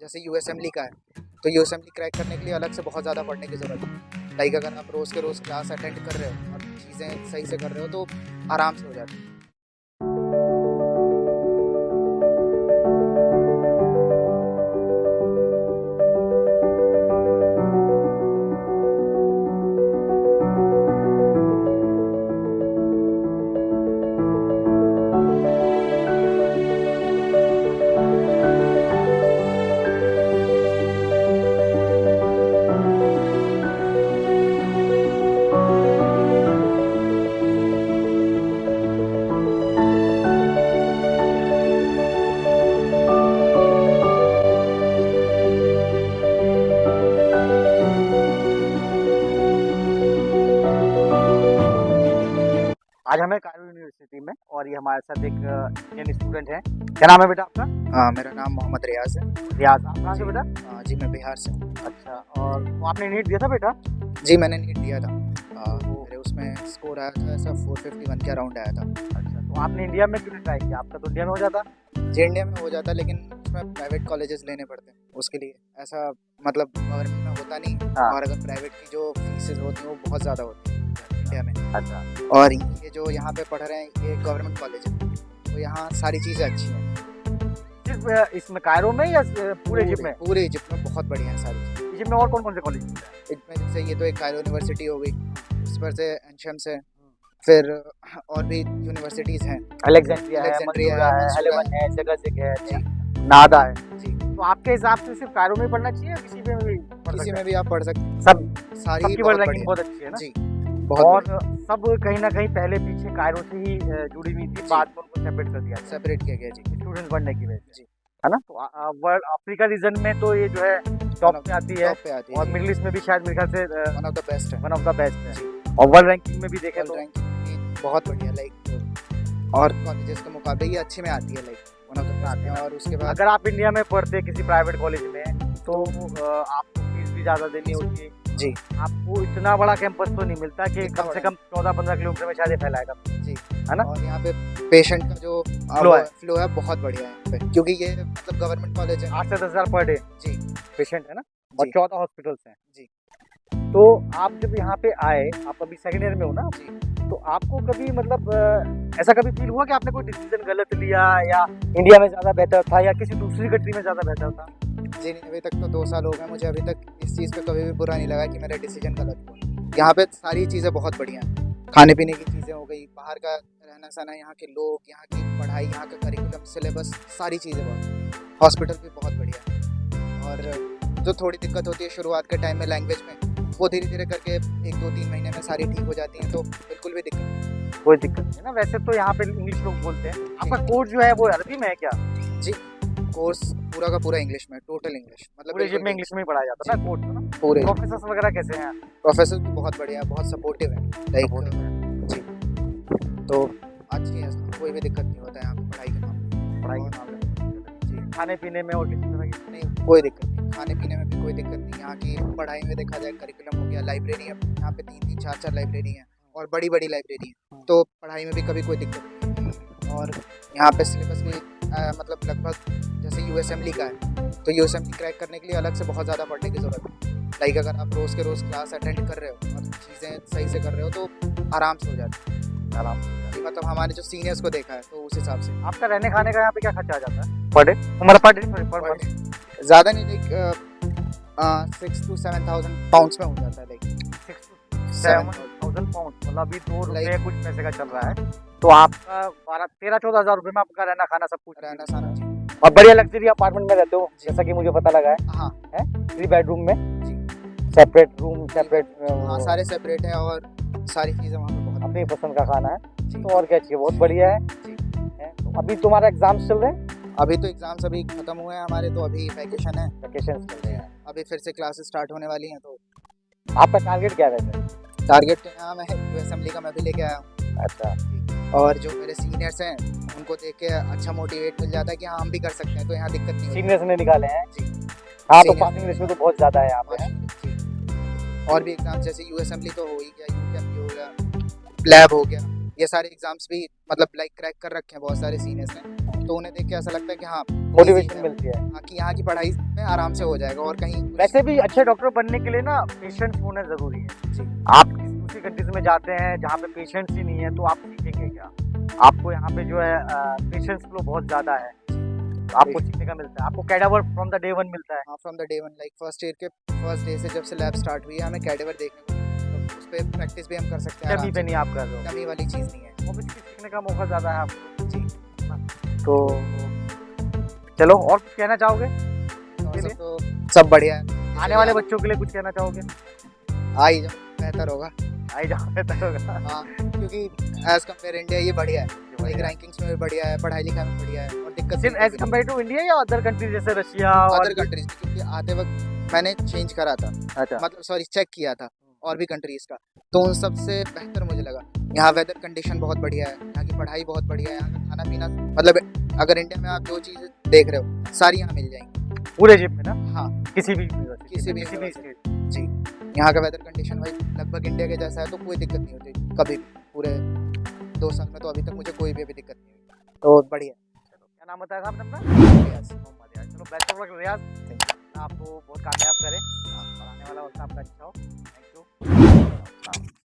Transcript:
जैसे you assembly का है, तो यू असेंबली क्रैक करने के लिए अलग से बहुत ज़्यादा पढ़ने की ज़रूरत है। लाइक अगर आप रोज़ के रोज़ क्लास अटेंड कर रहे हो और चीज़ें सही से कर रहे हो तो आराम से हो जाती है। आज हमें कायरो यूनिवर्सिटी में और ये हमारे साथ एक इंडियन स्टूडेंट है। क्या नाम है बेटा आपका? मेरा नाम मोहम्मद रियाज है। रियाज, आप कहाँ से बेटा? जी मैं बिहार से हूँ। अच्छा, और तो आपने नीट दिया था बेटा? जी मैंने नीट दिया था। मेरे उसमें स्कोर आया था ऐसा 451 के अराउंड आया था। अच्छा, तो आपने इंडिया में क्यों नहीं ट्राई किया? आपका तो इंडिया में हो जाता। जी इंडिया में हो जाता लेकिन उसमें प्राइवेट कॉलेजेस लेने पड़ते हैं उसके लिए, ऐसा मतलब गवर्नमेंट में होता नहीं। हाँ। और अगर प्राइवेट की जो फीसेस होती हैं वो बहुत ज़्यादा होती है इंडिया में। अच्छा, और ये जो यहाँ पे पढ़ रहे हैं ये गवर्नमेंट कॉलेज है, तो यहाँ सारी चीज़ें अच्छी हैं। सिर्फ इसमें कायरो में या पूरे इजिप्ट में? पूरे इजिप्ट में बहुत बढ़िया है सारी चीज़ें। इजिप्ट में और कौन कौन से कॉलेज हैं? इजिप्ट में जैसे ये तो एक कायरो यूनिवर्सिटी हो गई, उस पर से एनशम्स है, फिर और भी यूनिवर्सिटीज़ हैं। अलेक्जेंड्रिया है, अलेक्जेंड्रिया मंसूरा है, मंसूरा हेलेवन है, जगह है, जी नादा है। जी, तो आपके हिसाब से सिर्फ कायरो में पढ़ना चाहिए या किसी में भी पढ़ किसी सकते में भी आप पढ़ सकते हैं। हैं? सब सारी सबकी बहुत वर्ल्ड रैंकिंग बढ़िया बहुत अच्छी है ना? जी, बहुत और सब कहीं ना कहीं पहले पीछे कायरो से ही जुड़ी हुई थी, बाद में उनको सेपरेट कर दिया सेपरेट किया गया जी। स्टूडेंट्स बढ़ने की वजह से, जी। है ना? तो वर्ल्ड अफ्रीका रीजन में तो ये जो है टॉप पे आती है, टॉप पे आती है और जी। मिडिल ईस्ट में भी शायद मेरे ख्याल से वन ऑफ द बेस्ट है। वन ऑफ द बेस्ट है। और वर्ल्ड रैंकिंग में भी देखें वर्ल्ड तो रैंकिंग भी बहुत बढ़िया, लाइक और कॉलेजेस के मुकाबले ये अच्छे में आती है, like one of the best है। और उसके बाद अगर आप इंडिया में पढ़ते किसी प्राइवेट कॉलेज में तो आपको फीस भी ज़्यादा देनी होती जी, आपको इतना बड़ा कैंपस तो नहीं मिलता कि इतना कम से बड़ा। कम 14-15 किलोमीटर में शायद ये फैलाएगा, जी है ना? और यहाँ पे पेशेंट का जो है। फ्लो है बहुत बढ़िया है यहाँ पे, क्योंकि ये मतलब गवर्नमेंट कॉलेज है। 8 से 10 हज़ार पर डे जी पेशेंट है ना, और जी 14 हॉस्पिटल्स हैं। जी तो आप जब यहाँ पे आए, आप अभी सेकेंड ईयर में हो ना, जी। तो आपको कभी मतलब ऐसा कभी फील हुआ कि आपने कोई डिसीजन गलत लिया, या इंडिया में ज़्यादा बेहतर था या किसी दूसरी कंट्री में ज़्यादा बेहतर था? जी नहीं, अभी तक तो 2 साल हो गए, मुझे अभी तक इस चीज़ पे कभी भी बुरा नहीं लगा कि मेरा डिसीजन गलत हुआ। यहाँ पे सारी चीज़ें बहुत बढ़िया हैं, खाने पीने की चीज़ें हो गई, बाहर का रहना सहना, यहाँ के लोग, यहाँ की पढ़ाई, यहाँ का करिकुलम, सिलेबस, सारी चीज़ें बहुत, हॉस्पिटल भी बहुत बढ़िया है। और जो थोड़ी दिक्कत होती है शुरुआत के टाइम में लैंग्वेज में, वो धीरे धीरे करके 1-2-3 महीने में सारी ठीक हो जाती हैं, तो बिल्कुल भी दिक्कत नहीं। कोई दिक्कत नहीं है ना? वैसे तो यहाँ पे इंग्लिश लोग बोलते हैं। आपका कोर्स जो है वो अरबी में है क्या? जी कोर्स पूरा का पूरा इंग्लिश में, टोटल इंग्लिश, मतलब पूरे बिल्कुल इजिप्ट में इंग्लिश में ही पढ़ाया जाता है ना कोर्स में ना? पूरे। प्रोफेसर्स वगैरह कैसे हैं? प्रोफेसर भी बहुत बढ़िया है, बहुत सपोर्टिव है, लाइक जी, तो अच्छी है, कोई भी दिक्कत नहीं होता है यहाँ पे पढ़ाई के मामले पढ़ाई के मामले में जी, खाने पीने में और किसी तरह की? में। नहीं कोई दिक्कत नहीं, खाने पीने में भी कोई दिक्कत नहीं। यहाँ की पढ़ाई में देखा जाए, करिकुलम हो गया, लाइब्रेरी है यहाँ पे 3-3, 4-4 लाइब्रेरी हैं, और बड़ी बड़ी लाइब्रेरी हैं, तो पढ़ाई में भी कभी कोई दिक्कत नहीं। और यहाँ पे सिलेबस भी मतलब लगभग जैसे यू असेंबली का है, तो यू असेंबली क्रैक करने के लिए अलग से बहुत ज़्यादा पढ़ने की ज़रूरत है। लाइक अगर आप रोज़ के रोज़ क्लास अटेंड कर रहे हो और चीज़ें सही से कर रहे हो तो आराम से हो जाती है। आराम से। मतलब हमारे जो सीनियर्स को देखा है तो उस हिसाब से आपका रहने खाने का यहाँ पे क्या खर्चा आ जाता है पर डे? हमारा per day sorry per month ज़्यादा नहीं, लाइक 6 to 7,000 पाउंड्स में हो जाता है, लाइक 6 to 7,000 पाउंड, मतलब अभी 2 रुपये Like- कुछ पैसे का चल रहा है। तो आपका 13-14 हज़ार रुपये में आपका रहना खाना सब कुछ रहना सहना जी। और बढ़िया लग्जरी अपार्टमेंट में रहते हो, जैसा कि मुझे पता लगा है। हाँ 3 बेडरूम में जी, सेपरेट रूम, सेपरेट हाँ सारे सेपरेट हैं और सारी चीज़ें वहाँ पे बहुत अपनी पसंद का खाना है। जी। तो और क्या चाहिए, बहुत बढ़िया है। जी। तो अभी तुम्हारा एग्जाम्स चल रहे हैं? अभी तो एग्ज़ाम्स अभी ख़त्म हुए हैं हमारे, तो अभी वैकेशन है, वैकेशन चल रहे हैं। अभी फिर से क्लासेस स्टार्ट होने वाली हैं, तो आपका टारगेट क्या रहता है? टारगेट तो यहाँ मैं यू असेंबली का मैं भी लेके आया हूँ। अच्छा, और जो मेरे सीनियर्स हैं उनको देख के अच्छा मोटिवेट मिल जाता है कि हाँ हम भी कर सकते हैं, तो यहाँ दिक्कत नहीं होती। सीनियर्स ने निकाले हैं जी हाँ, तो Seniors पासिंग रेशियो तो बहुत ज़्यादा है यहाँ पे। जी। और भी एग्जाम जैसे यू असेंबली तो हो ही गया, यूकेएमपी हो गया, लैब हो गया, ये सारे एग्जाम्स भी मतलब लाइक क्रैक कर रखे हैं बहुत सारे सीनियर्स ने, तो उन्हें देख के ऐसा लगता है कि हाँ मोटिवेशन easy है। मिलती है। हाँ, कि यहाँ की पढ़ाई में आराम से हो जाएगा और कहीं वैसे भी अच्छे डॉक्टर बनने के लिए ना पेशेंस होना जरूरी है। जी। आप किसी दूसरी कंट्रीज में जाते हैं जहाँ पे पेशेंस ही नहीं है तो आप सीखेंगे क्या? आपको यहाँ पे जो है पेशेंस फ्लो बहुत ज्यादा है, तो आपको सीखने का मिलता है। आपको cadaver from the day one मिलता है। हाँ, from the day one, like first year के फर्स्ट डे से जब से लैब स्टार्ट हुई है हमें कैडेवर देखने को मिला, तो उस पर प्रैक्टिस भी हम कर सकते हैं डमी आराम पे से। नहीं आप कर रहे हो, डमी वाली चीज़ नहीं है। ऑब्वियसली सीखने का मौका ज्यादा है आपको। जी। तो चलो, और कुछ कहना चाहोगे? और के लिए? सब तो सब बढ़िया है। आने वाले बच्चों के लिए कुछ कहना चाहोगे? आ ही जाओ, बेहतर होगा। आई जाओ, बेहतर होगा। हाँ, क्योंकि एज कम्पेयर इंडिया ये बढ़िया है, लाइक रैंकिंग्स में भी बढ़िया है, पढ़ाई लिखाई में बढ़िया है और दिक्कत सिर्फ एज कम्पेयर टू इंडिया या अदर कंट्रीज जैसे रशिया और अदर कंट्रीज, क्योंकि आते वक्त मैंने चेंज करा था, अच्छा मतलब सॉरी चेक किया था और भी कंट्रीज का, तो उन सबसे बेहतर मुझे लगा यहाँ वेदर कंडीशन बहुत बढ़िया है, यहाँ की पढ़ाई बहुत बढ़िया है, यहाँ का खाना पीना, मतलब अगर इंडिया में आप जो चीज़ें देख रहे हो सारी यहाँ मिल जाएंगी पूरे जिप में ना, हाँ, किसी भी किसी भी स्टेट। जी। यहाँ का वेदर कंडीशन भाई लगभग इंडिया के जैसा है, तो कोई दिक्कत नहीं होती कभी भी, पूरे 2 साल में तो अभी तक मुझे कोई भी अभी दिक्कत नहीं हुई, तो बढ़िया। चलो, क्या नाम बताया था आपने अपना? रियाज। मोहम्मद रियाज। चलो, बेस्ट ऑफ लक रियाज, आपको बहुत कामयाब करे और आने वाला वक्त आपका अच्छा हो। Thank you.